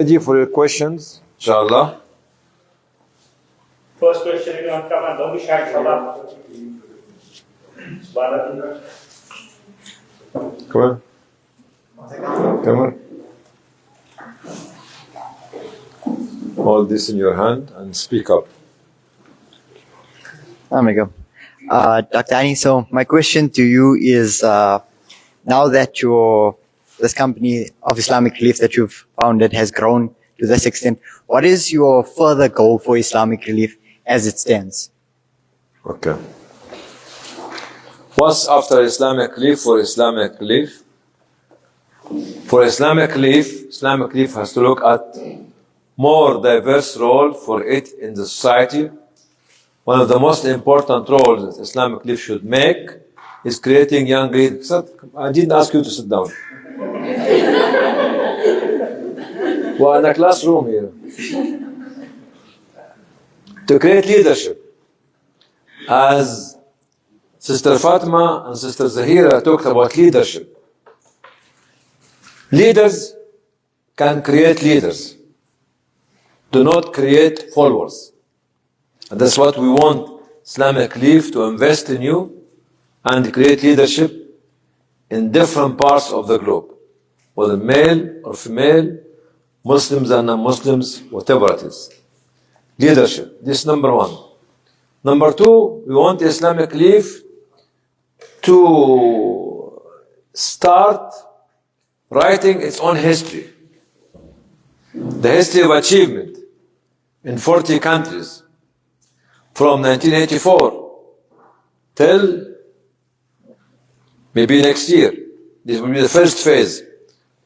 Ready for your questions, inshallah. First question, if you want to come on, don't be shy, inshallah. Come on. Come on. Hold this in your hand and speak up. There we go. Dr. Hany, so my question to you is, now that this company of Islamic Relief that you've founded has grown to this extent, what is your further goal for Islamic Relief as it stands? Okay. What's after Islamic Relief for Islamic Relief? For Islamic Relief has to look at more diverse role for it in the society. One of the most important roles that Islamic Relief should make is creating young leaders. I didn't ask you to sit down. We're in a classroom here. To create leadership. As Sister Fatima and Sister Zahira talked about leadership. Leaders can create leaders. Do not create followers. And that's what we want Islamic Relief to invest in you and create leadership in different parts of the globe, whether male or female, Muslims and non-Muslims, whatever it is. Leadership, this is number one. Number two, we want Islamic Relief to start writing its own history. The history of achievement in 40 countries from 1984 till maybe next year. This will be the first phase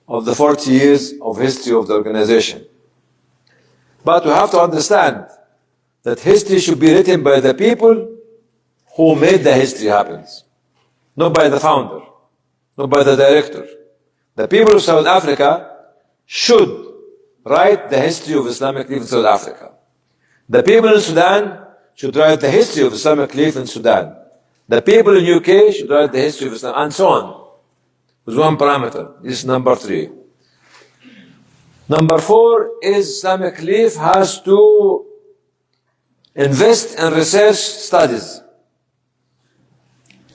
of the 40 years of history of the organization. But we have to understand that history should be written by the people who made the history happen, not by the founder, not by the director. The people of South Africa should write the history of Islamic Relief in South Africa. The people in Sudan should write the history of Islamic Relief in Sudan. The people in UK should write the history of Islam, and so on. With one parameter. This is number three. Number four is Islamic Relief has to invest in research studies.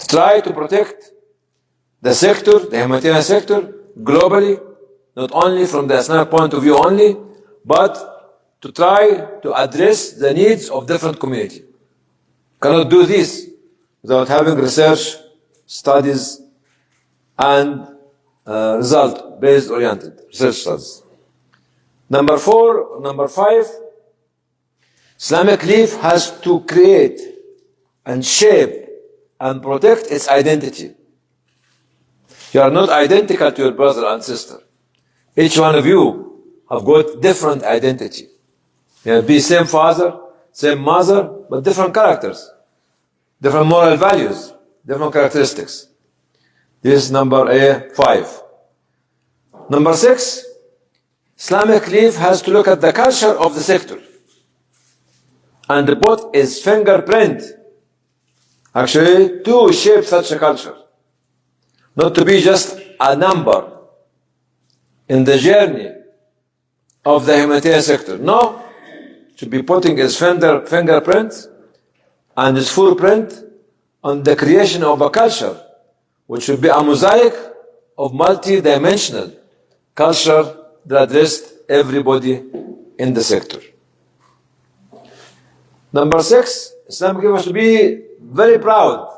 Try to protect the sector, the humanitarian sector, globally, not only from the Islamic point of view only, but to try to address the needs of different communities. Cannot do this without having research, studies, and result-based oriented research studies. Number five, Islamic Relief has to create and shape and protect its identity. You are not identical to your brother and sister. Each one of you have got different identity. You may be same father, same mother, but different characters, different moral values, different characteristics. This is number five. Number six, Islamic Relief has to look at the culture of the sector and put its fingerprint, actually, to shape such a culture. Not to be just a number in the journey of the humanitarian sector. No, to be putting its fingerprint and its footprint on the creation of a culture, which should be a mosaic of multi-dimensional culture that addressed everybody in the sector. Number six, Islamic Relief has to be very proud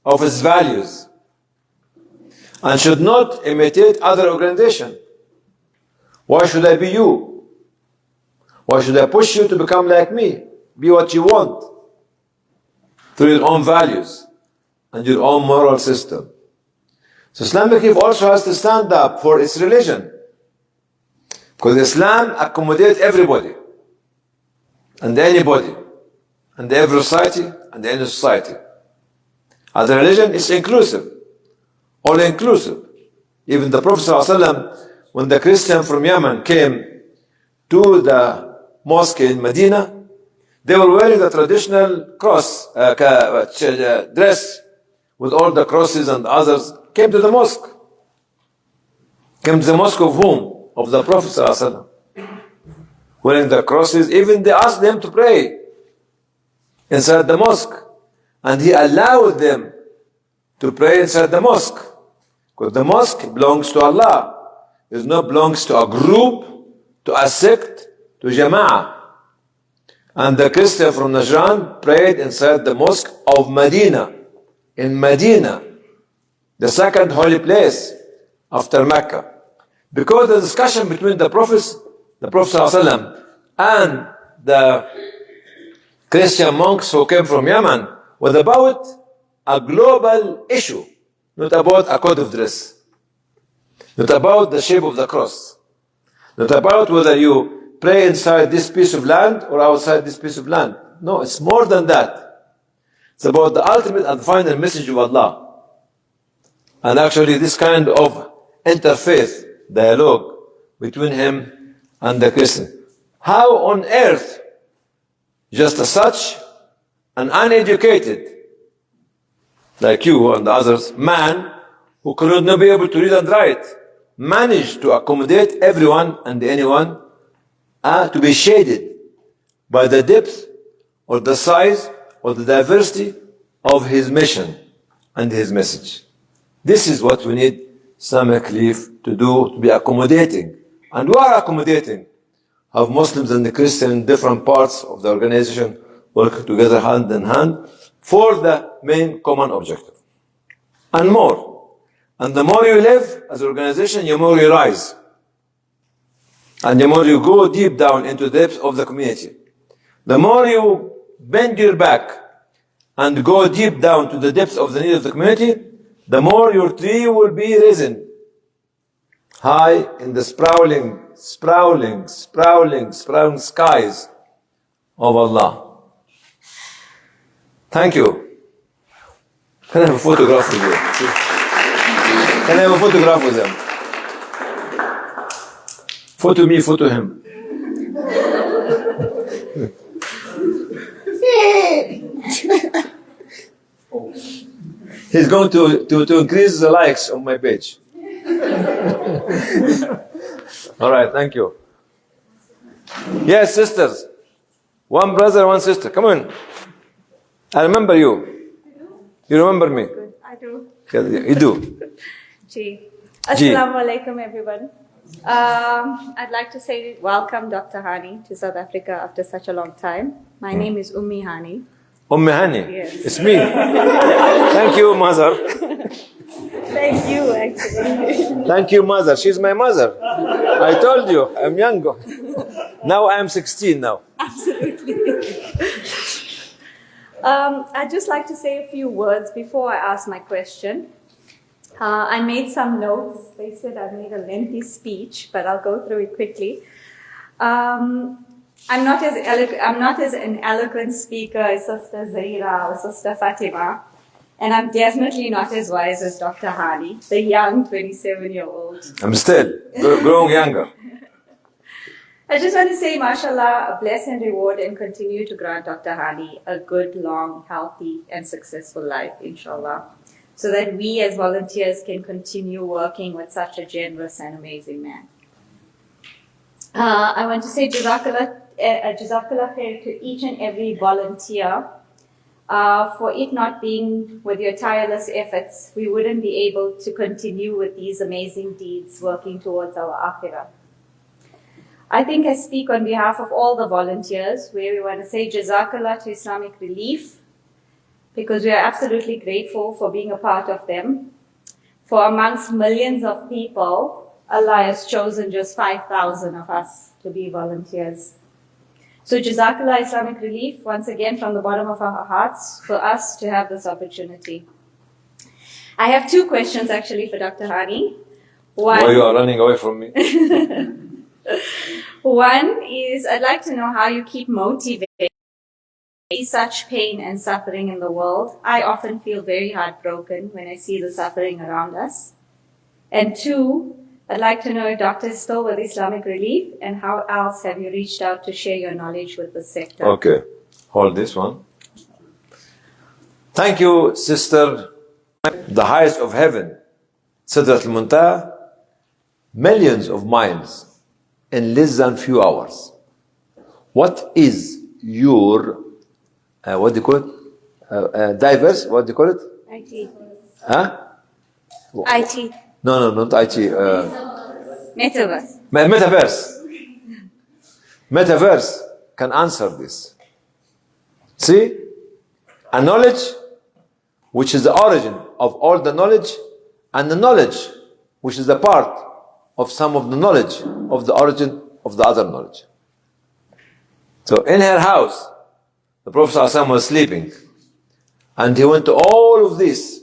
of its values and should not imitate other organizations. Why should I be you? Why should I push you to become like me? Be what you want through your own values and your own moral system. So Islamic Relief also has to stand up for its religion, because Islam accommodates everybody and anybody and every society and any society. As a religion, it's inclusive, all inclusive. Even the Prophet ﷺ, when the Christian from Yemen came to the mosque in Medina, they were wearing the traditional cross dress with all the crosses and others. Came to the mosque. Came to the mosque of whom? Of the Prophet ﷺ. wearing the crosses. Even they asked them to pray inside the mosque. And he allowed them to pray inside the mosque. Because the mosque belongs to Allah. It not belongs to a group, to a sect, to Jama'ah. And the Christian from Najran prayed inside the mosque of Medina. In Medina, the second holy place after Mecca. Because the discussion between the Prophet ﷺ and the Christian monks who came from Yemen was about a global issue, not about a code of dress, not about the shape of the cross, not about whether you pray inside this piece of land or outside this piece of land. No, it's more than that. It's about the ultimate and final message of Allah. And actually this kind of interfaith dialogue between him and the Christian. How on earth, just as such, an uneducated, like you and the others, man who could not be able to read and write, managed to accommodate everyone and anyone to be shaded by the depth or the size or the diversity of his mission and his message. This is what we need Islamic Relief to do, to be accommodating. And we are accommodating. Have Muslims and the Christians in different parts of the organization work together hand in hand for the main common objective. And more. And the more you live as an organization, the more you rise. And the more you go deep down into the depths of the community. The more you bend your back and go deep down to the depths of the need of the community, the more your tree will be risen high in the sprawling skies of Allah. Thank you. Can I have a photograph with you? Can I have a photograph with him? Photo me, photo him. He's going to increase the likes on my page. All right, thank you. Yes, sisters. One brother, one sister. Come on. I remember you. You remember me? I do. You do. Gee. Assalamu alaikum, everyone. I'd like to say welcome, Dr. Hany, to South Africa after such a long time. My name is Hany. Hany? Yes. It's me. Thank you, mother. Thank you, actually. Thank you, mother. She's my mother. I told you, I'm young. Now I'm 16 now. Absolutely. I'd just like to say a few words before I ask my question. I made some notes. They said I made a lengthy speech, but I'll go through it quickly. I'm not as an eloquent speaker as Sister Zaira or Sister Fatima, and I'm definitely not as wise as Dr. Hany, the young 27-year-old. I'm still growing younger. I just want to say, mashallah, bless and reward and continue to grant Dr. Hany a good, long, healthy and successful life, inshallah, so that we as volunteers can continue working with such a generous and amazing man. I want to say Jazakallah khair to each and every volunteer. For it not being with your tireless efforts, we wouldn't be able to continue with these amazing deeds working towards our akhirah. I think I speak on behalf of all the volunteers where we want to say Jazakallah to Islamic Relief, because we are absolutely grateful for being a part of them. For amongst millions of people, Allah has chosen just 5,000 of us to be volunteers. So Jazakallah Islamic Relief, once again from the bottom of our hearts, for us to have this opportunity. I have two questions actually for Dr. Hany. Why you are running away from me? One is, I'd like to know how you keep motivated. Such pain and suffering in the world. I often feel very heartbroken when I see the suffering around us. And two, I'd like to know if Doctor is still with Islamic Relief, and how else have you reached out to share your knowledge with the sector? Okay, hold this one. Thank you, sister. The highest of heaven, Sidrat al-Muntaha, millions of miles in less than few hours. What is your, what do you call it? Diverse, what do you call it? IT. Huh? IT. No, not IT. Metaverse. Metaverse. Metaverse can answer this. See? A knowledge which is the origin of all the knowledge, and the knowledge which is the part of some of the knowledge of the origin of the other knowledge. So in her house, the Prophet ﷺ was sleeping, and he went to all of this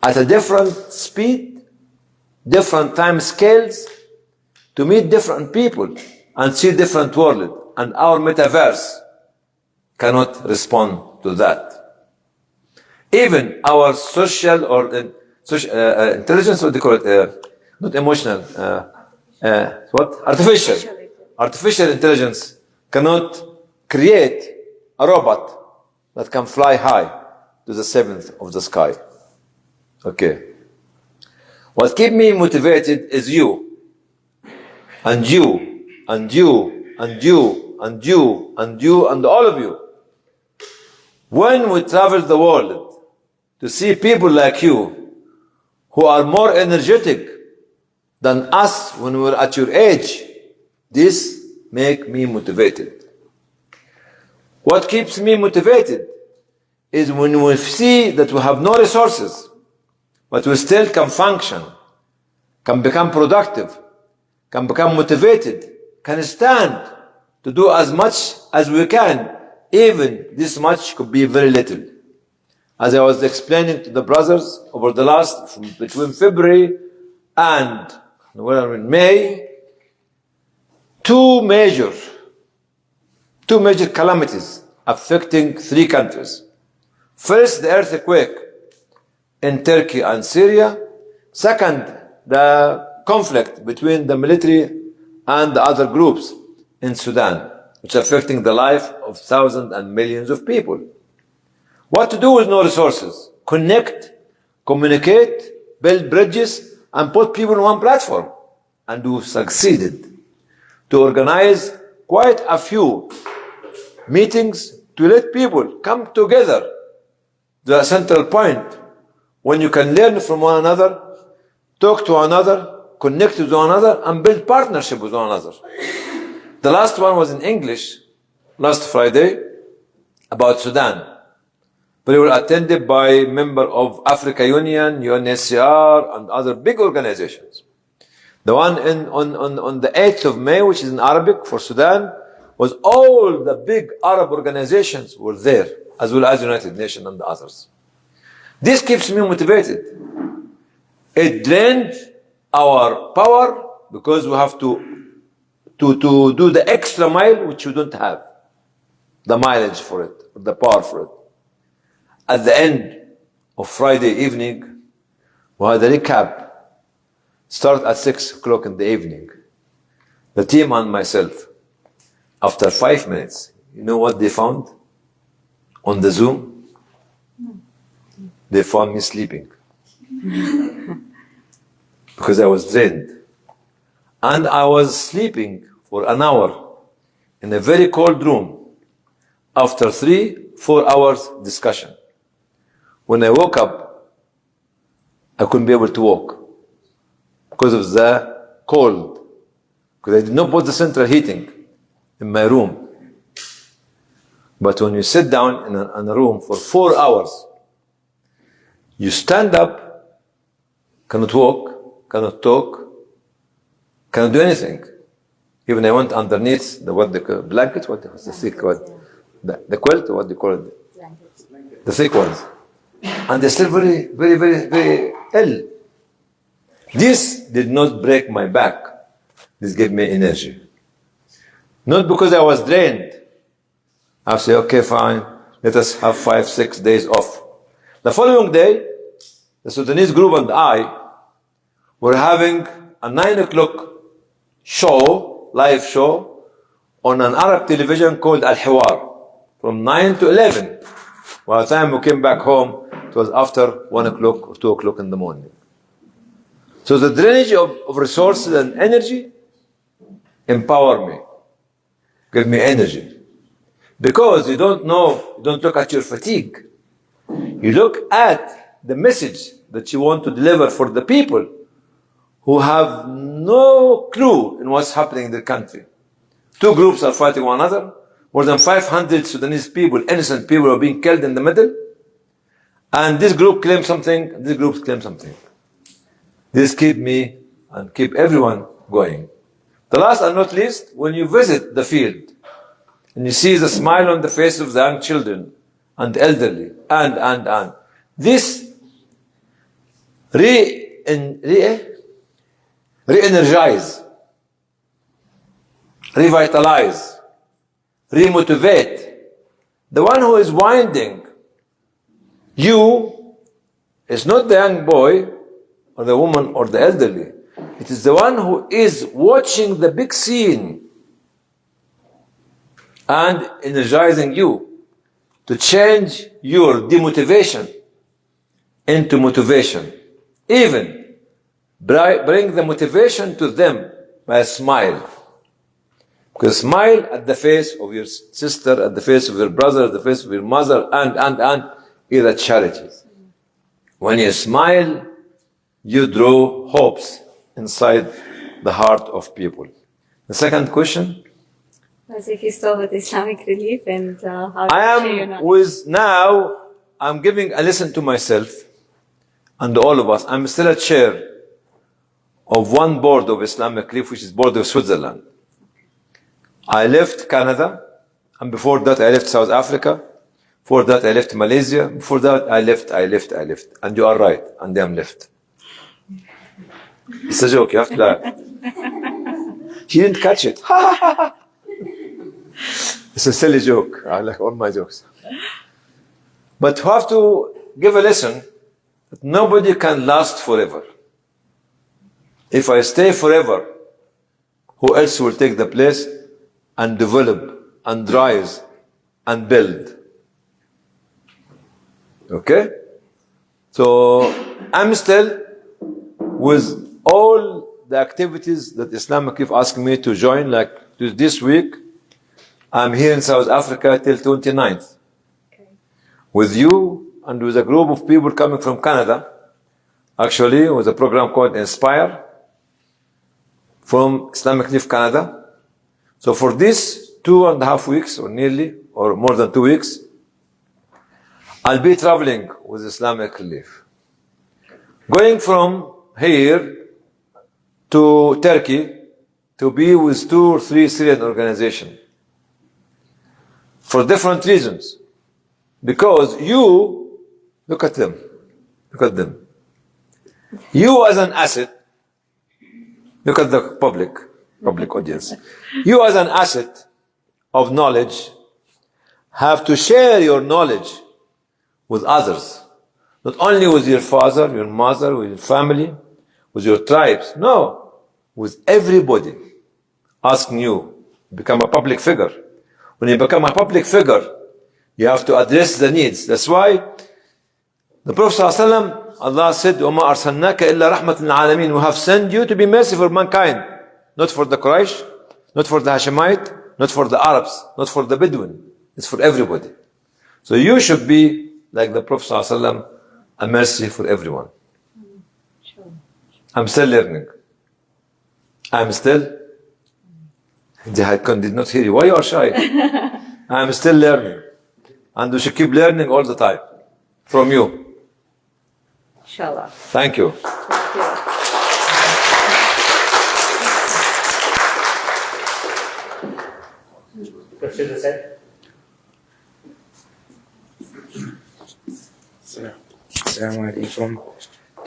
at a different speed, different time scales, to meet different people and see different world. And our metaverse cannot respond to that. Even our social or intelligence, what do you call it? Not emotional. What? Artificial intelligence cannot create a robot that can fly high to the seventh of the sky. Okay. What keeps me motivated is you, and you, and you, and you, and you, and you, and all of you. When we travel the world to see people like you who are more energetic than us when we were at your age, this makes me motivated. What keeps me motivated is when we see that we have no resources, but we still can function, can become productive, can become motivated, can stand to do as much as we can. Even this much could be very little. As I was explaining to the brothers over the last, between February and May, two major calamities affecting three countries. First, the earthquake in Turkey and Syria. Second, the conflict between the military and the other groups in Sudan, which is affecting the life of thousands and millions of people. What to do with no resources? Connect, communicate, build bridges, and put people on one platform. And we succeeded to organize quite a few meetings to let people come together. The central point, when you can learn from one another, talk to one another, connect with one another, and build partnership with one another. The last one was in English, last Friday, about Sudan. But it was attended by members of Africa Union, UNHCR, and other big organizations. The one on the 8th of May, which is in Arabic for Sudan, was all the big Arab organizations were there, as well as United Nations and the others. This keeps me motivated. It drained our power because we have to do the extra mile, which we don't have the mileage for it, or the power for it. At the end of Friday evening, we had a recap. Start at 6 o'clock in the evening. The team and myself, after 5 minutes, you know what they found on the Zoom? They found me sleeping. Because I was drained. And I was sleeping for an hour in a very cold room after 3-4 hours discussion. When I woke up, I couldn't be able to walk because of the cold. Because I did not put the central heating in my room. But when you sit down in a room for 4 hours, you stand up, cannot walk, cannot talk, cannot do anything. Even I went underneath the blanket, what was the thick one? The quilt, what do you call it? The thick ones. And they're still very, very, very, very ill. This did not break my back. This gave me energy. Not because I was drained. I say, okay, fine, let us have 5-6 days off. The following day, the Sudanese group and I were having a 9 o'clock show, live show, on an Arab television called Al-Hiwar, from 9 to 11. By the time we came back home, it was after 1 o'clock or 2 o'clock in the morning. So the drainage of resources and energy empowered me. give me energy. Because you don't know, you don't look at your fatigue. You look at the message that you want to deliver for the people who have no clue in what's happening in their country. Two groups are fighting one another. More than 500 Sudanese people, innocent people, are being killed in the middle. And this group claims something, this group claims something. This keep me and keep everyone going. The last and not least, when you visit the field and you see the smile on the face of the young children and the elderly, and this re-energize, revitalize, remotivate. The one who is winding you is not the young boy or the woman or the elderly. It is the one who is watching the big scene and energizing you to change your demotivation into motivation. Even bring the motivation to them by a smile. Because smile at the face of your sister, at the face of your brother, at the face of your mother, and is a charity. When you smile, you draw hopes inside the heart of people. The second question? As if you're still with Islamic Relief and how I to share your am knowledge. with now, I'm giving a lesson to myself and all of us. I'm still a chair of one board of Islamic Relief, which is board of Switzerland. I left Canada, and before that I left South Africa. Before that I left Malaysia. Before that I left. And you are right, and I am left. It's a joke, you have to laugh. He didn't catch it. It's a silly joke. I like all my jokes. But you have to give a lesson that nobody can last forever. If I stay forever, who else will take the place and develop and rise and build? Okay? So I'm still with all the activities that Islamic Relief asked me to join, like this week. I'm here in South Africa till 29th. Okay. With you and with a group of people coming from Canada, actually, with a program called Inspire from Islamic Relief Canada. So for this 2.5 weeks, or nearly, or more than 2 weeks, I'll be traveling with Islamic Relief. Going from here to Turkey to be with 2 or 3 Syrian organizations. For different reasons. Because you, look at them. You as an asset, look at the public audience. You as an asset of knowledge have to share your knowledge with others. Not only with your father, your mother, with your family, with your tribes. No, with everybody. Asking you, become a public figure. When you become a public figure, you have to address the needs. That's why the Prophet ﷺ, Allah said, وَمَا أَرْسَلْنَاكَ إِلَّا رَحْمَةً لِلْعَالَمِينَ. We have sent you to be mercy for mankind. Not for the Quraysh, not for the Hashemite, not for the Arabs, not for the Bedouin. It's for everybody. So you should be like the Prophet ﷺ, a mercy for everyone. Sure. I'm still learning. Jihad did not hear you. Why you are shy? I'm still learning. And we should keep learning all the time. From you. Inshallah. Thank you. Thank you. Question to say? Assalamu alaikum.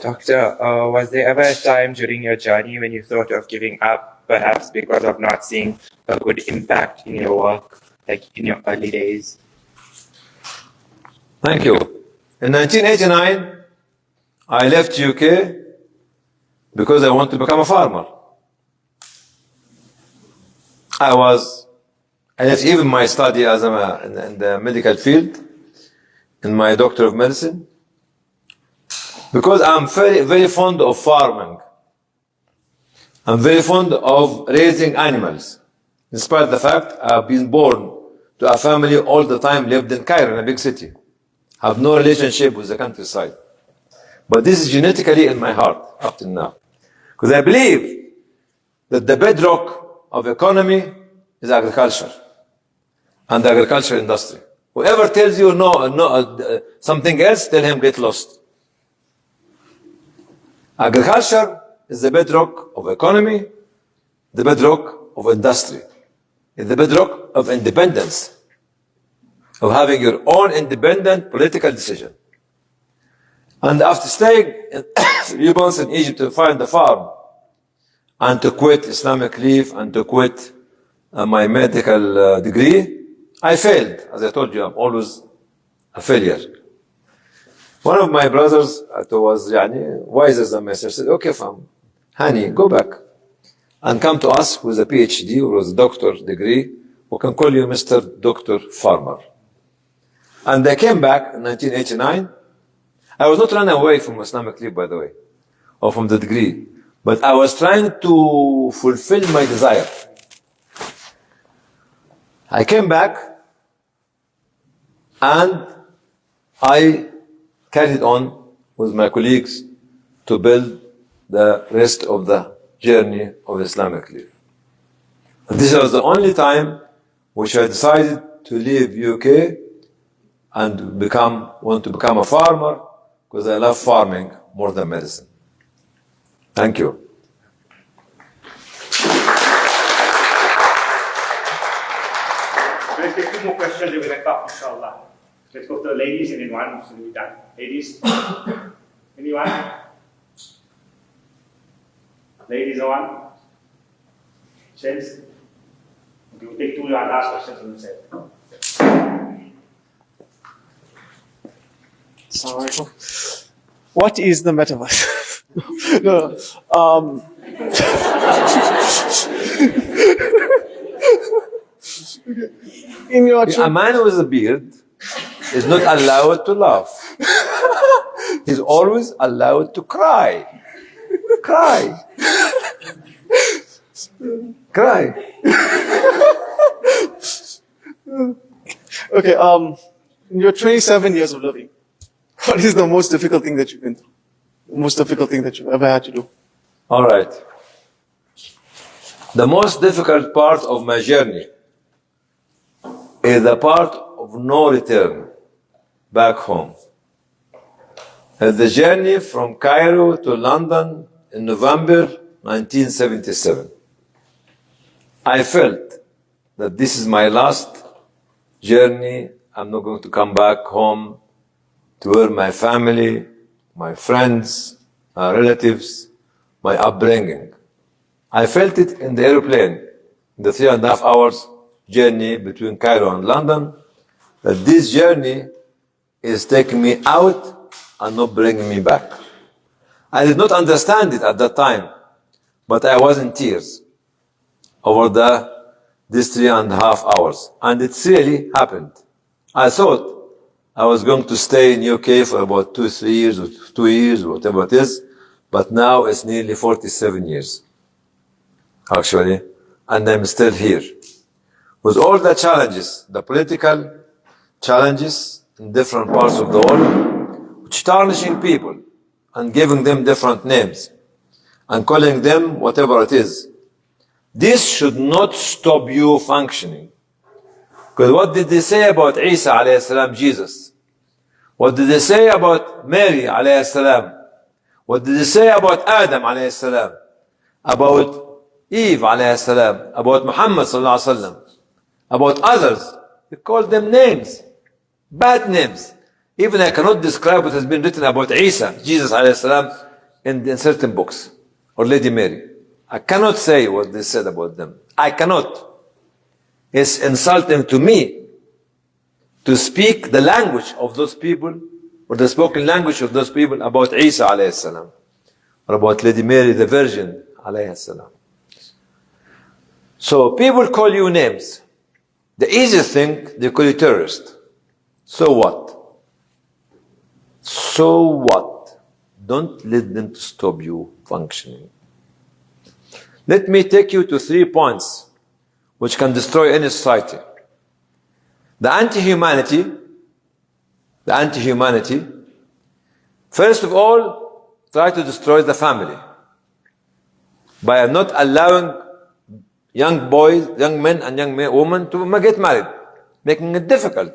Doctor, was there ever a time during your journey when you thought of giving up, perhaps because of not seeing a good impact in your work, like in your early days? Thank you. In 1989, I left UK because I wanted to become a farmer. I left even my study in the medical field, in my Doctor of Medicine, because I'm very, very fond of farming. I'm very fond of raising animals, despite the fact I've been born to a family all the time, lived in Cairo, in a big city. Have no relationship with the countryside. But this is genetically in my heart up till now. Because I believe that the bedrock of economy is agriculture and the agricultural industry. Whoever tells you something else, tell him get lost. Agriculture is the bedrock of economy, the bedrock of industry. It's the bedrock of independence, of having your own independent political decision. And after staying 3 months in Egypt to find a farm and to quit Islamic Relief and to quit my medical degree, I failed. As I told you, I'm always a failure. One of my brothers was wiser than myself, said, okay, fam, Hany, go back and come to us with a PhD or with a doctor's degree. We can call you Mr. Dr. Farmer. And I came back in 1989. I was not running away from Islamic Relief, by the way, or from the degree, but I was trying to fulfill my desire. I came back and I carried on with my colleagues to build the rest of the journey of Islamic Relief. And this was the only time which I decided to leave UK and want to become a farmer, because I love farming more than medicine. Thank you. Let's take 2 more questions and we'll wrap up, inshallah. Let's go to the ladies and then one will be done. Ladies? Anyone? Ladies, no one? Gents? Okay, we'll take 2 last questions on the set. Assalamualaikum. What is the metaverse? No. In your A man with a beard is not allowed to laugh. He's always allowed to cry. Cry. Cry. Okay, in your 27 years of living, what is the most difficult thing that you've been through? The most difficult thing that you've ever had to do? All right. The most difficult part of my journey is the part of no return back home. The journey from Cairo to London in November 1977. I felt that this is my last journey. I'm not going to come back home to where my family, my friends, my relatives, my upbringing. I felt it in the airplane, in the 3.5 hours journey between Cairo and London, that this journey is taking me out and not bringing me back. I did not understand it at that time, but I was in tears over this 3.5 hours. And it really happened. I thought I was going to stay in UK for about 2 years, or 2 years, or whatever it is, but now it's nearly 47 years, actually, and I'm still here. With all the challenges, the political challenges in different parts of the world, which tarnishing people and giving them different names and calling them whatever it is. This should not stop you functioning. Because what did they say about Isa alayhi salam, Jesus? What did they say about Mary alayhi salam? What did they say about Adam alayhi salam? About Eve alayhi salam? About Muhammad sallallahu alayhi wa sallam? About others? You call them names. Bad names. Even I cannot describe what has been written about Isa, Jesus alayhi salam, in certain books. Or Lady Mary. I cannot say what they said about them. I cannot. It's insulting to me to speak the language of those people, or the spoken language of those people about Isa alayhi salam, or about Lady Mary the Virgin alayhi salam. So people call you names. The easiest thing, they call you terrorist. So what? So what? Don't let them stop you functioning. Let me take you to 3 points which can destroy any society. The anti-humanity, first of all, try to destroy the family by not allowing young boys, young men and young women to get married, making it difficult,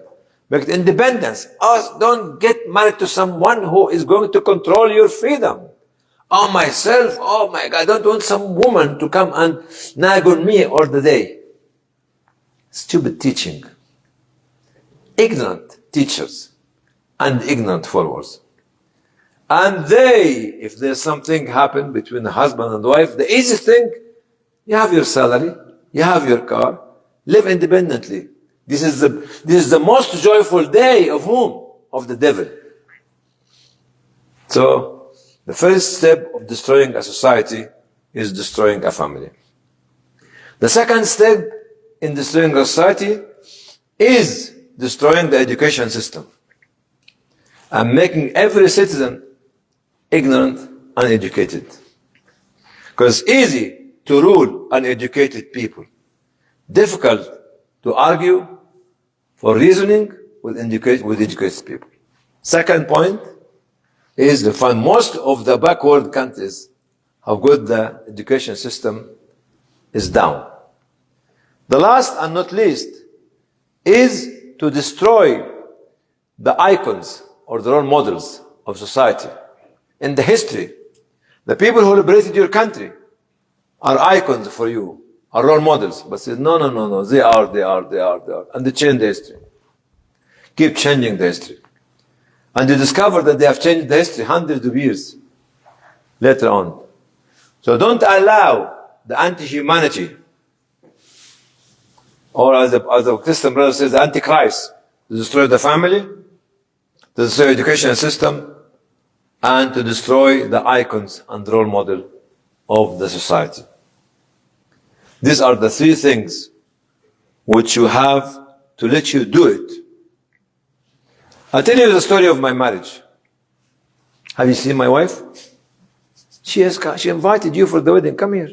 make it independence. Don't get married to someone who is going to control your freedom. Oh, myself, oh my God, I don't want some woman to come and nag on me all the day. Stupid teaching. Ignorant teachers and ignorant followers. And if there's something happen between the husband and wife, the easiest thing, you have your salary, you have your car, live independently. This is the most joyful day of whom? Of the devil. So, the first step of destroying a society is destroying a family. The second step in destroying a society is destroying the education system and making every citizen ignorant, uneducated. Because it's easy to rule uneducated people. Difficult to argue for reasoning with educated people. Second point is to find most of the backward countries how good the education system is down. The last and not least is to destroy the icons or the role models of society. In the history, the people who liberated your country are icons for you, are role models. But say, no, they are. And they change the history. Keep changing the history. And you discover that they have changed the history hundreds of years later on. So don't allow the anti-humanity, or as the Christian brother says, the antichrist, to destroy the family, to destroy the education system, and to destroy the icons and role model of the society. These are the three things which you have to let you do it. I'll tell you the story of my marriage. Have you seen my wife? She invited you for the wedding. Come here.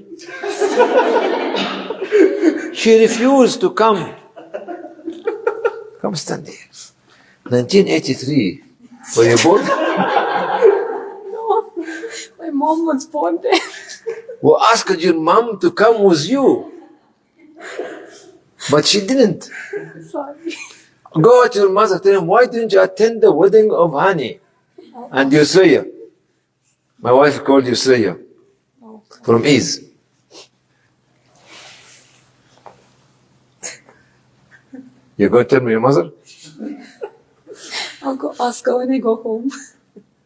She refused to come. Come stand here. 1983. Were you born? No, my mom was born there. We asked your mom to come with you. But she didn't. Sorry. Go to your mother, tell him, why didn't you attend the wedding of Hany and Yusriya? My wife called Yusriya from Ease. You're going to tell me your mother? I'll go ask her when I go home.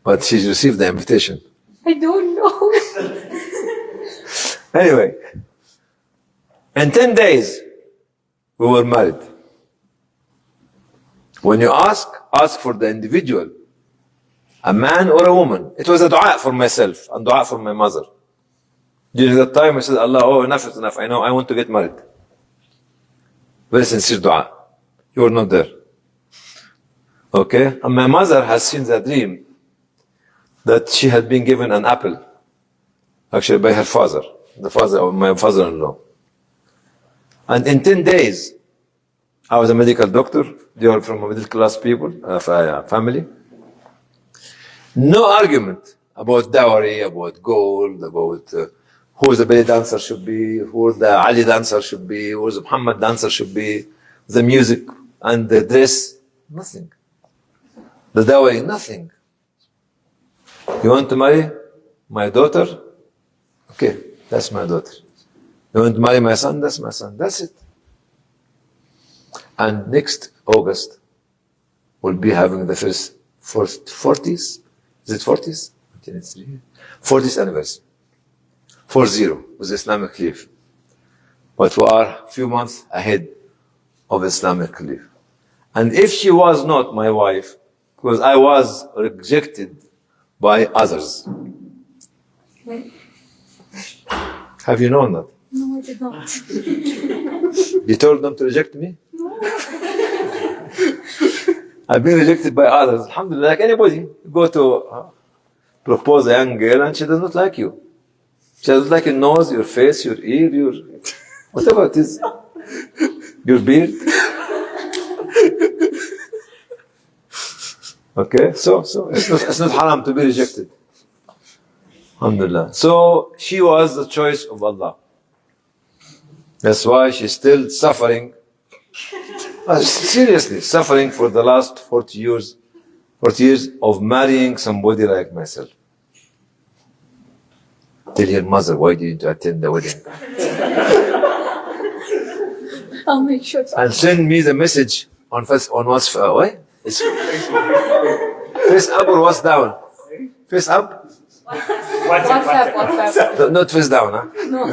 But she's received the invitation. I don't know. Anyway, in 10 days, we were married. When you ask for the individual, a man or a woman. It was a dua for myself and dua for my mother. During that time, I said, Allah, enough is enough. I know, I want to get married. Very sincere dua. You were not there. Okay? And my mother has seen the dream that she had been given an apple, actually by her father, the father of my father-in-law. And in 10 days, I was a medical doctor. They are from a middle class people, family. No argument about dowry, about gold, about who the belly dancer should be, who the Ali dancer should be, who the Muhammad dancer should be, the music and the dress, nothing. The dowry, nothing. You want to marry my daughter? Okay, that's my daughter. You want to marry my son? That's my son. That's it. And next August, we'll be having the first 40s. Is it 40s? 40th anniversary. 40 with Islamic Relief. But we are a few months ahead of Islamic Relief. And if she was not my wife, because I was rejected by others. Have you known that? No, I did not. You told them to reject me? No. I've been rejected by others. Alhamdulillah, like anybody. You go to propose a young girl and she does not like you. She doesn't like your nose, your face, your ear, your whatever it is. Your beard? Okay, so it's not haram to be rejected. Alhamdulillah. So she was the choice of Allah. That's why she's still suffering. Seriously, suffering for the last 40 years of marrying somebody like myself. Tell your mother, why did you attend the wedding? I'll make sure. And send me the message on WhatsApp. What? It's face up or what's down? Face up? WhatsApp. Not face down, huh? No.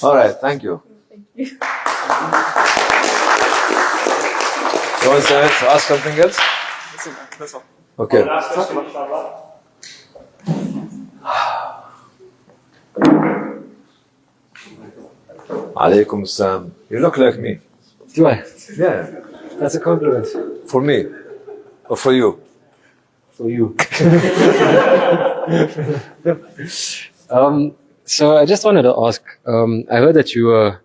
All right, thank you. Thank you. You want to ask something else? That's all. Okay. Last question, inshallah. Alaikum salam. You look like me. Do I? Yeah. That's a compliment. For me. Or for you. For you. So I just wanted to ask. I heard that you were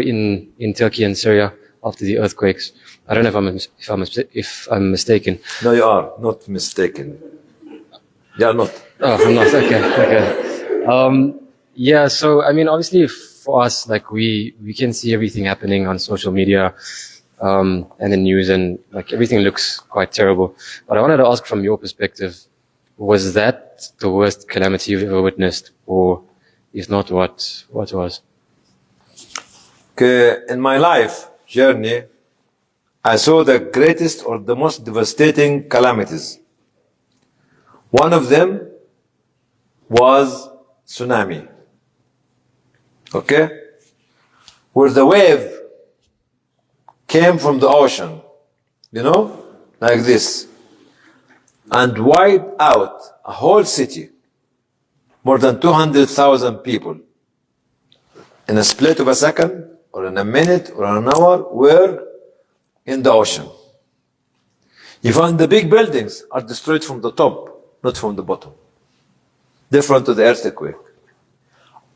in Turkey and Syria after the earthquakes. I don't know if I'm mistaken. No, you are not mistaken. You are not. Oh, I'm not. Okay. Yeah. So I mean, obviously, for us, like we can see everything happening on social media, and the news, and like everything looks quite terrible. But I wanted to ask from your perspective, was that the worst calamity you've ever witnessed, or if not, what was? Okay. In my life journey, I saw the greatest or the most devastating calamities. One of them was tsunami. Okay? Where the wave came from the ocean, like this, and wiped out a whole city, more than 200,000 people, in a split of a second, or in a minute, or an hour, were in the ocean. You find the big buildings are destroyed from the top, not from the bottom. Different to the earthquake.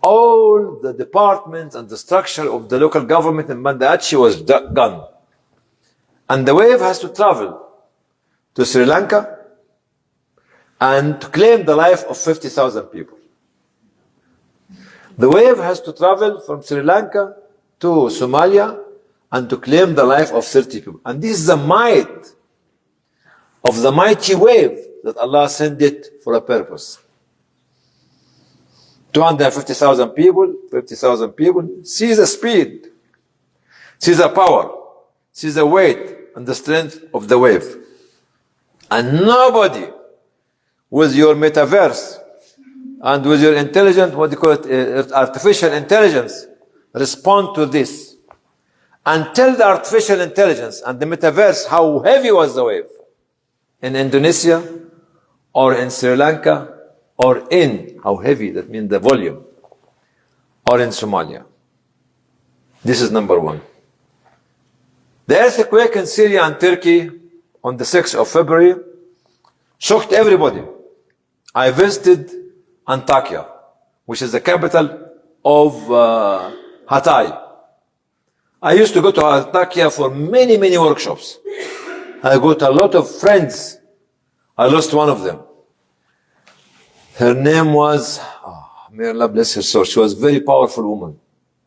All the departments and the structure of the local government in Banna was gone. And the wave has to travel to Sri Lanka and to claim the life of 50,000 people. The wave has to travel from Sri Lanka to Somalia and to claim the life of 30 people. And this is the might of the mighty wave that Allah sent it for a purpose. 250,000 people, 50,000 people, see the speed, see the power, see the weight and the strength of the wave. And nobody with your metaverse and with your intelligent, artificial intelligence, respond to this. And tell the artificial intelligence and the metaverse how heavy was the wave in Indonesia or in Sri Lanka or in, how heavy, that means the volume, or in Somalia. This is number one. The earthquake in Syria and Turkey on the 6th of February shocked everybody. I visited Antakya, which is the capital of Hatay. I used to go to Antakya for many, many workshops. I got a lot of friends. I lost one of them. Her name was, may Allah bless her soul. She was a very powerful woman.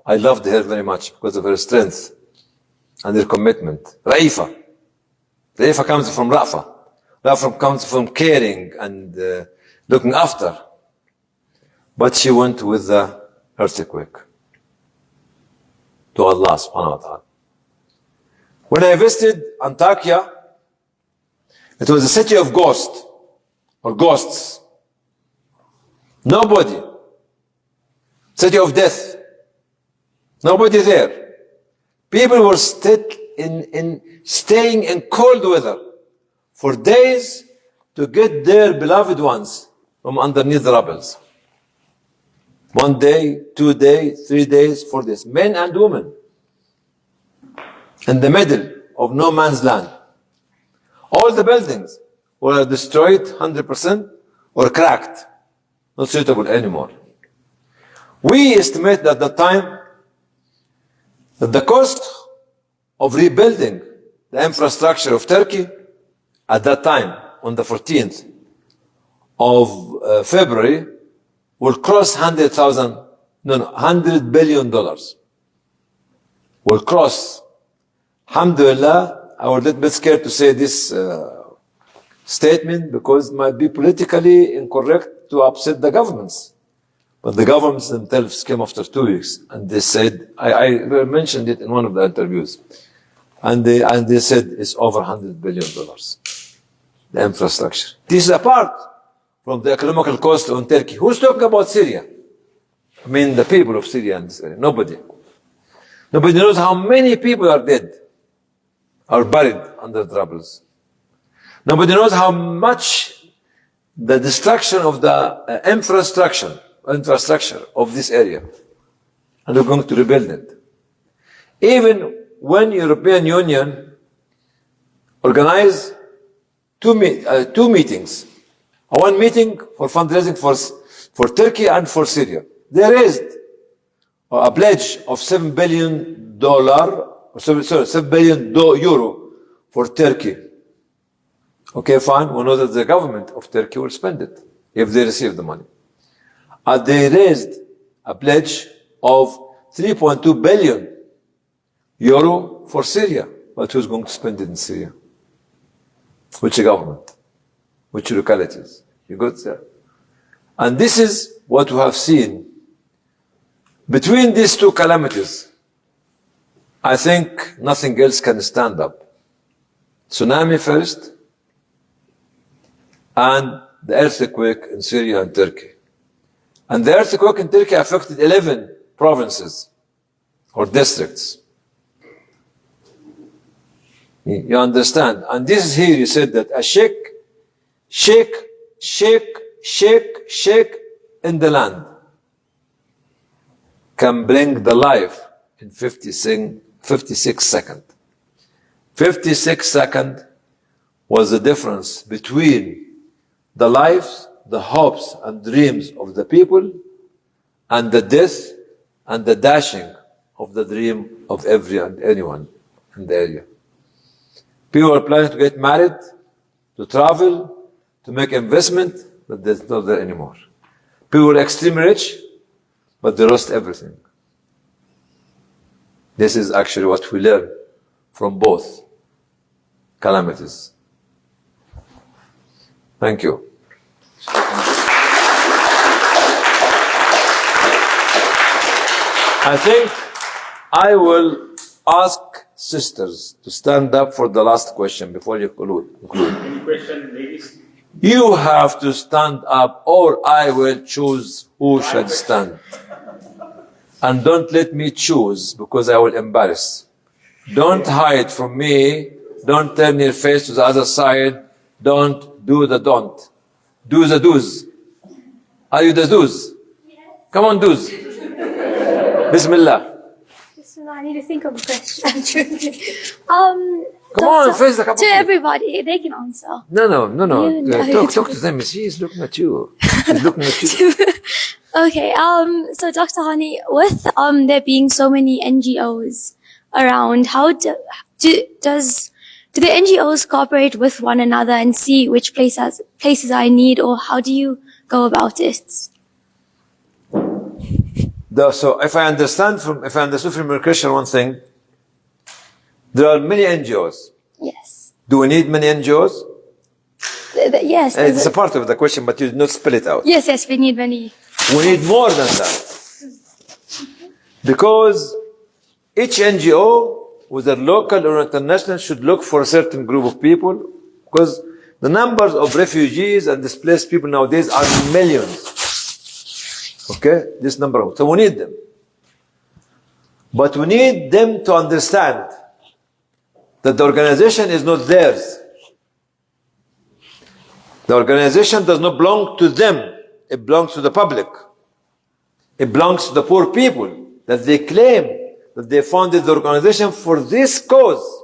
I loved her very much because of her strength and her commitment. Raifa. Raifa comes from Rafa. Rafa comes from caring and looking after. But she went with the earthquake to Allah subhanahu wa ta'ala. When I visited Antakya, it was a city of ghosts or ghosts. Nobody. City of death. Nobody there. People were staying in cold weather for days to get their beloved ones from underneath the rubbles. 1 day, 2 days, 3 days, 4 days. Men and women. In the middle of no man's land. All the buildings were destroyed 100% or cracked. Not suitable anymore. We estimate that at the time that the cost of rebuilding the infrastructure of Turkey at that time, on the 14th of February, will cross $100 billion. Will cross. Alhamdulillah, I was a little bit scared to say this statement because it might be politically incorrect to upset the governments. But the governments themselves came after 2 weeks and they said, I mentioned it in one of the interviews, and they said it's over $100 billion, the infrastructure. This is apart from the economical cost on Turkey. Who's talking about Syria? I mean, the people of Syria and this area. Nobody. Nobody knows how many people are dead, are buried under troubles. Nobody knows how much the destruction of the infrastructure of this area. And we're going to rebuild it. Even when European Union organized two meetings, one meeting for fundraising for Turkey and for Syria, they raised a pledge of $7 billion, €7 billion for Turkey. Okay, fine. We know that the government of Turkey will spend it if they receive the money. And they raised a pledge of €3.2 billion for Syria. But who's going to spend it in Syria? Which government? Which localities? You got there. And this is what we have seen. Between these two calamities, I think nothing else can stand up. Tsunami first, and the earthquake in Syria and Turkey. And the earthquake in Turkey affected 11 provinces or districts. You understand? And this is here, you said that a shake in the land can bring the life in 56 seconds. 56 seconds was the difference between the lives, the hopes and dreams of the people, and the death and the dashing of the dream of every and anyone in the area. People are planning to get married, to travel, to make investment, but they're not there anymore. People were extremely rich, but they lost everything. This is actually what we learn from both calamities. Thank you. I think I will ask sisters to stand up for the last question before you conclude. Any question, ladies? You have to stand up or I will choose who should stand. And don't let me choose because I will embarrass. Don't hide from me. Don't turn your face to the other side. Don't do the don't. Do the do's. Are you the do's? Come on, do's. Bismillah. I need to think of a question. Come on, face the to everybody, they can answer. No. Talk to them. She's looking at you. She's looking at you. Okay. So Dr. Hany, with there being so many NGOs around, how do the NGOs cooperate with one another and see which places are in need, or how do you go about it? So if I understood from your question one thing, there are many NGOs. Yes. Do we need many NGOs? Yes. It's a part of the question, but you did not spell it out. Yes, we need many. We need more than that. Because each NGO, whether local or international, should look for a certain group of people, because the numbers of refugees and displaced people nowadays are millions. Okay? This number. So we need them. But we need them to understand that the organization is not theirs. The organization does not belong to them. It belongs to the public. It belongs to the poor people that they claim that they founded the organization for this cause.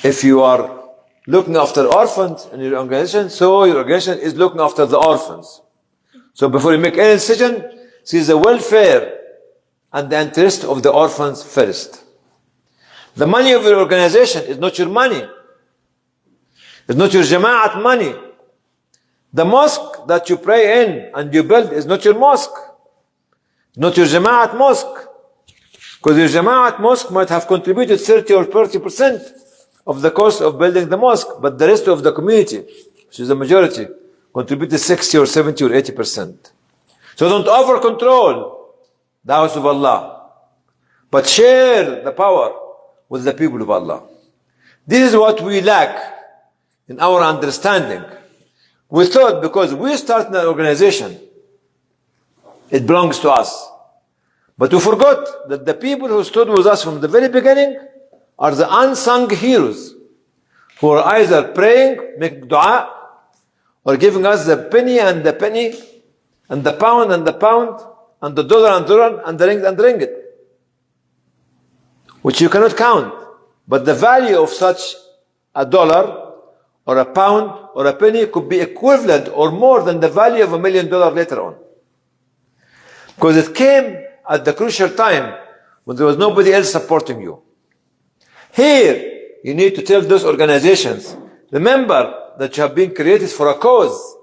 If you are looking after orphans in your organization, so your organization is looking after the orphans. So before you make any decision, see the welfare and the interest of the orphans first. The money of your organization is not your money. It's not your jama'at money. The mosque that you pray in and you build is not your mosque. It's not your jama'at mosque. Because your jama'at mosque might have contributed 30 or 30% of the cost of building the mosque, but the rest of the community, which is the majority, contributed 60 or 70 or 80%. So don't over-control the house of Allah, but share the power with the people of Allah. This is what we lack in our understanding. We thought because we started an organization, it belongs to us. But we forgot that the people who stood with us from the very beginning are the unsung heroes who are either praying, making dua, or giving us the penny, and the pound, and the pound, and the dollar and dollar, and the ringgit, which you cannot count. But the value of such a dollar, or a pound, or a penny could be equivalent or more than the value of $1 million later on. Because it came at the crucial time when there was nobody else supporting you. Here, you need to tell those organizations, remember that you have been created for a cause.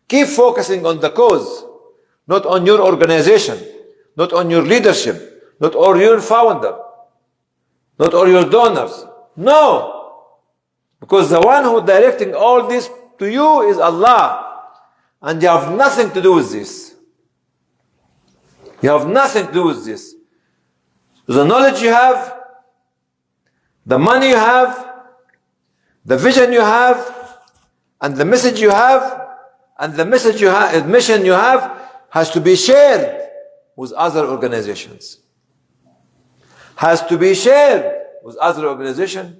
Keep focusing on the cause, not on your organization, not on your leadership, not on your founder, not on your donors. No! Because the one who is directing all this to you is Allah. And you have nothing to do with this. You have nothing to do with this. The knowledge you have, the money you have, the vision you have, and the message you have, and the mission you have has to be shared with other organizations. Has to be shared with other organizations.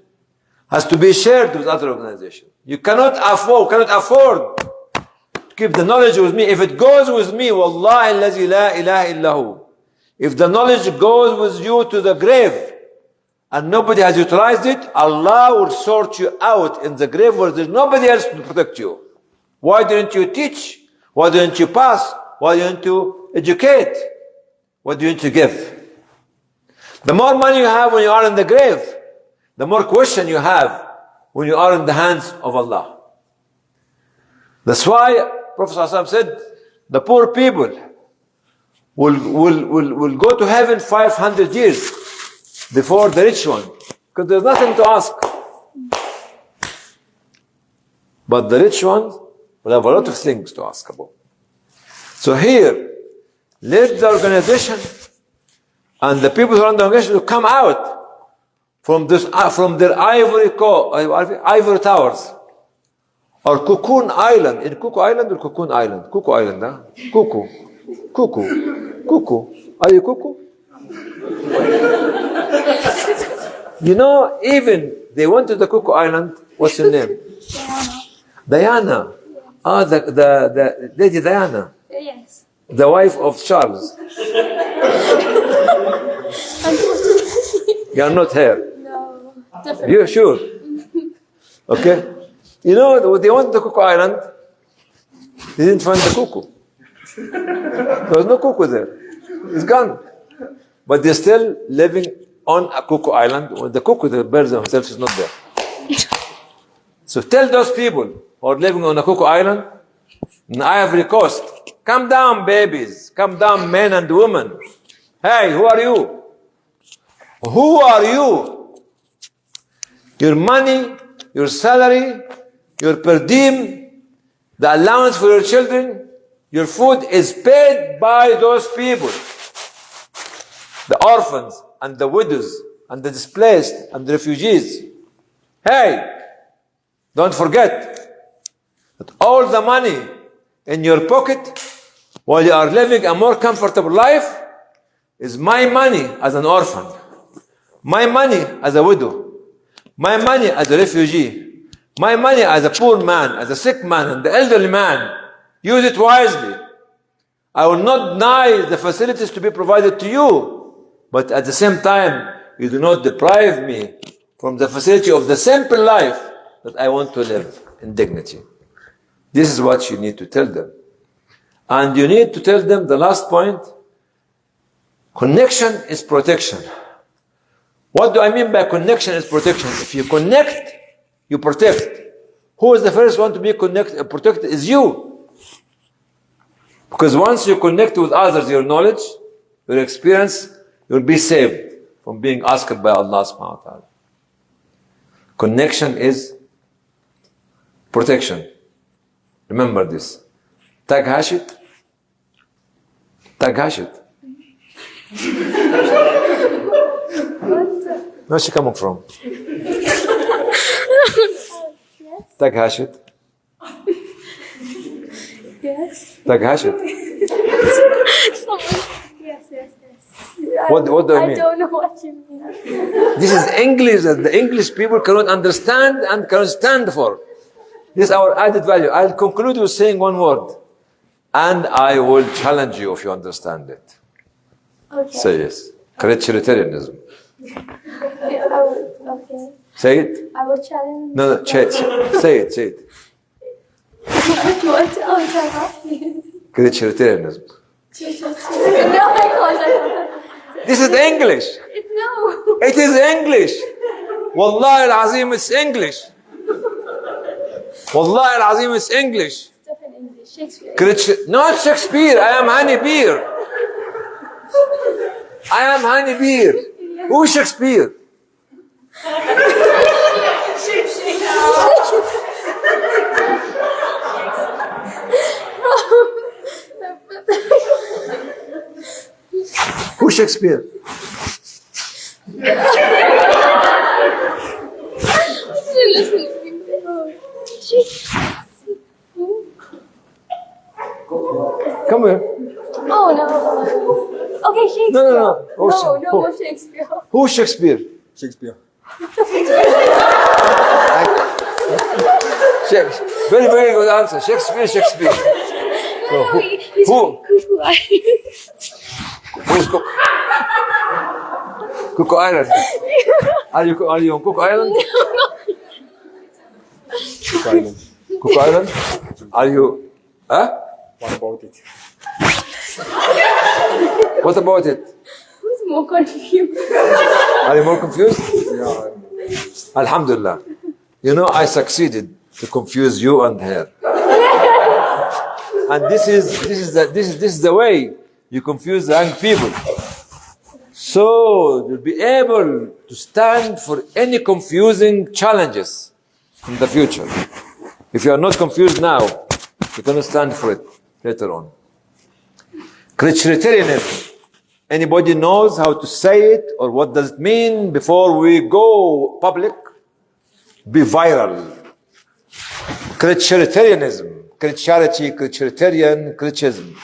Has to be shared with other organizations. You cannot afford to keep the knowledge with me. If it goes with me, wallahi allazi la ilaha illahu. If the knowledge goes with you to the grave and nobody has utilized it, Allah will sort you out in the grave where there's nobody else to protect you. Why didn't you teach? Why didn't you pass? Why didn't you educate? What didn't you give? The more money you have when you are in the grave, the more question you have when you are in the hands of Allah. That's why Prophet ﷺ said, the poor people will go to heaven 500 years before the rich one, because there's nothing to ask. But the rich ones will have a lot of things to ask about. So here, let the organization and the people who run the organization to come out from their ivory towers, or Cocoon Island. In Cuckoo Island or Cocoon Island? Cuckoo Island, huh? Cuckoo. Are you Cuckoo? You know, even they went to the Cuckoo Island. What's your name? Diana. Ah, the Lady Diana. Yes. The wife of Charles. You are not her. No. Different. You sure? Okay. You know, they went to Cuckoo Island. They didn't find the cuckoo. There was no cuckoo there. It's gone. But they're still living on a Cuckoo Island. When the cuckoo, the bird themselves, is not there. So tell those people who are living on a Cuckoo Island, in Ivory Coast, come down, babies. Come down, men and women. Hey, who are you? Who are you? Your money, your salary, your per diem, the allowance for your children, your food is paid by those people. The orphans and the widows and the displaced and the refugees. Hey, don't forget that all the money in your pocket while you are living a more comfortable life is my money as an orphan, my money as a widow, my money as a refugee, my money as a poor man, as a sick man, and the elderly man. Use it wisely. I will not deny the facilities to be provided to you, but at the same time, you do not deprive me from the facility of the simple life that I want to live in dignity. This is what you need to tell them. And you need to tell them the last point, Connection is protection. What do I mean by connection is protection? If you connect, you protect. Who is the first one to be protected is you. Because once you connect with others, your knowledge, your experience, you'll be saved from being asked by Allah subhanahu wa ta'ala. Connection is protection. Remember this. Tag Hashit. Tag Hashit. Where's she coming from? Tag Hashit. Yes. Tag Hashit. Yes. What do I mean? I don't know what you mean. This is English that the English people cannot understand and cannot stand for. This is our added value. I'll conclude with saying one word. And I will challenge you if you understand it. Okay. Say yes. Creationism. Okay. Say it. I will challenge. No, say it. Say it. What? Oh, challenge. Creationism. No, I can't. This is English. No. It is English. Wallahi al-Azim, it's English. Wallahi al-Azim, it's English. Different English. Shakespeare. Not Shakespeare. I am Hany Beer. I am Hany Beer. Who is Shakespeare? Who's Shakespeare? Come here. Oh no. Okay, Shakespeare. No. No more Shakespeare. Who's Shakespeare? Shakespeare. Very, very good answer. Shakespeare. So, who? Who's Cook? Cook Island. Are you on Cook Island? Cook Island. Cook Island? Are you? Huh? What about it? What about it? Who's more confused? Are you more confused? Yeah. Alhamdulillah. You know, I succeeded to confuse you and her. And this is the way you confuse the young people. So you'll be able to stand for any confusing challenges in the future. If you are not confused now, you're going to stand for it later on. Creationism. Anybody knows how to say it or what does it mean before we go public? Be viral. Creationism. Creationity, creationitarian, creationism.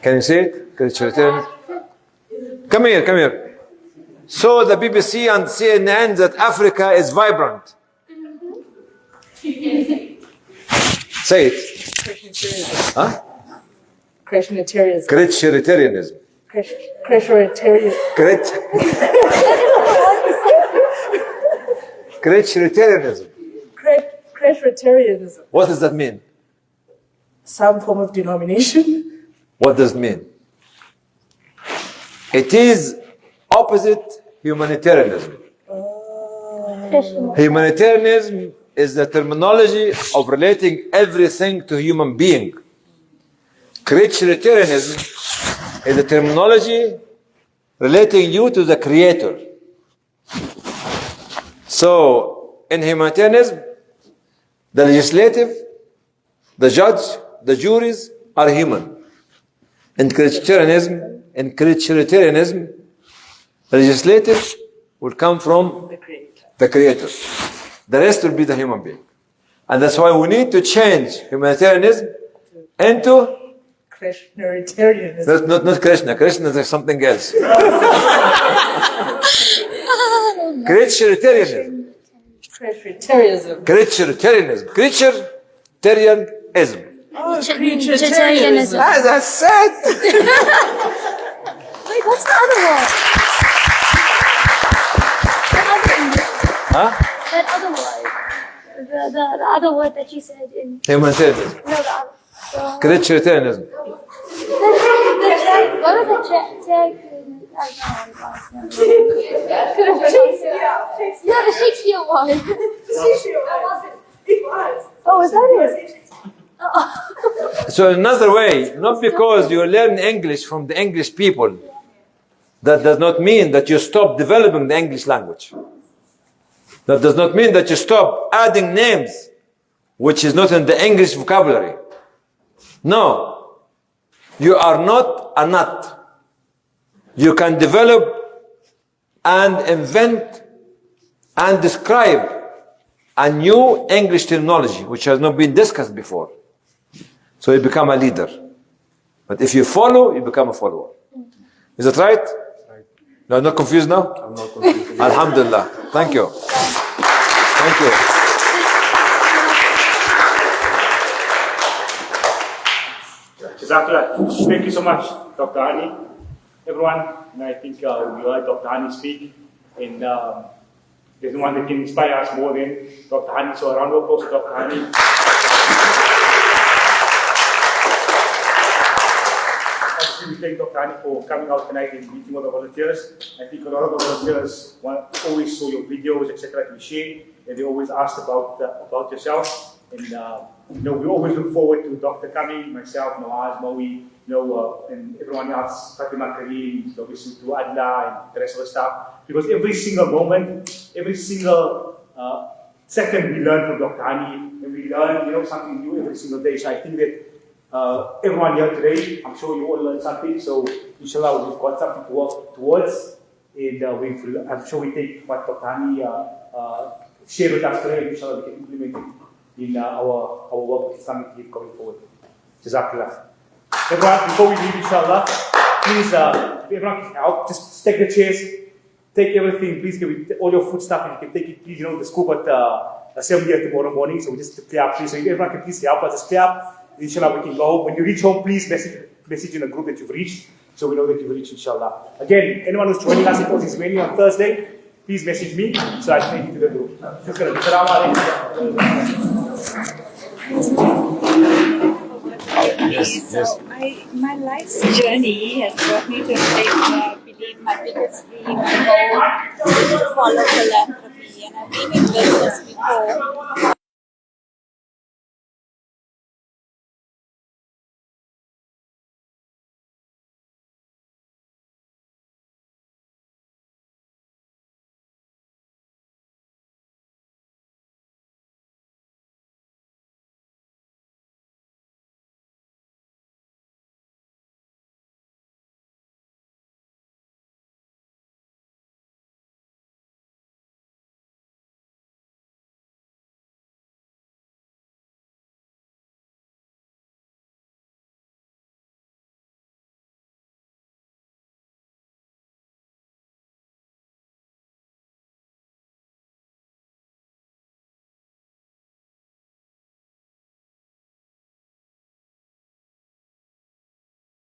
Can you see it? Creationitarian. Come here. So the BBC and CNN that Africa is vibrant. Say it. Huh? Creationitarianism. Creationitarianism. Creationitarianism. Creationitarianism. Creationitarianism. What does that mean? Some form of denomination. What does it mean? It is opposite humanitarianism. Humanitarianism is the terminology of relating everything to human being. Creationitarianism is the terminology relating you to the creator. So, in humanitarianism, the legislative, the judge, the juries are human. In Creationitarianism, the legislative will come from the creator. The rest will be the human being. And that's why we need to change humanitarianism into Creationitarianism. not Krishna. Krishna is something else. Creationitarianism. Creationitarianism. Creationitarianism. Creationitarianism. Oh, creationitarianism. As I said. Wait, what's the other one? The other English. Huh? That other one. The the other word that you said in Humanitarianism. no the Criticitarianism. what was the tag? I don't know what it was. Yeah, the Shakespeare one. Oh, was that it? So another way, not because you learn English from the English people, that does not mean that you stop developing the English language. That does not mean that you stop adding names which is not in the English vocabulary. No, you are not a nut. You can develop and invent and describe a new English terminology which has not been discussed before. So you become a leader. But if you follow, you become a follower. Is that right? Right. No, not confused now? I'm not confused. Alhamdulillah. Thank you. Thank you. Jazakallah. Thank you so much, Dr. Hany. Everyone, and I think we heard Dr. Hany speak, and there's no one that can inspire us more than Dr. Hany. So a round of applause to Dr. Hany. We thank Dr. Hany for coming out tonight and meeting all the volunteers. I think a lot of the volunteers always saw your videos, etc. that we share, and they always asked about yourself. And we always look forward to Dr. coming, myself, Nawaz, Maui, and everyone else, Fatima Kareem, obviously to Adla and the rest of the staff. Because every single moment, every single second we learn from Dr. Hany, and we learn something new every single day. So I think that everyone here today, I'm sure you all learned something, so inshallah we've got something to work towards, and I'm sure we take what Dr. Hany shared with us today, and inshallah we can implement it in our work with Islamic Relief going forward. Jazakallah. Everyone, before we leave, inshallah, please, if everyone can help, just take the chairs, take everything, please give it all your food stuff, and you can take it, please, the scoop at assembly tomorrow morning, so we just clear up, please, so if everyone can please help us, just clear up. Inshallah, we can go home. When you reach home, please message in a group that you've reached, so we know that you've reached, inshallah. Again, anyone who's joining us in Coach's Venue on Thursday, please message me so I can take you to the group. So my life's journey has brought me to a place where I believe my biggest dream and goal is to follow philanthropy. And I've been in business before,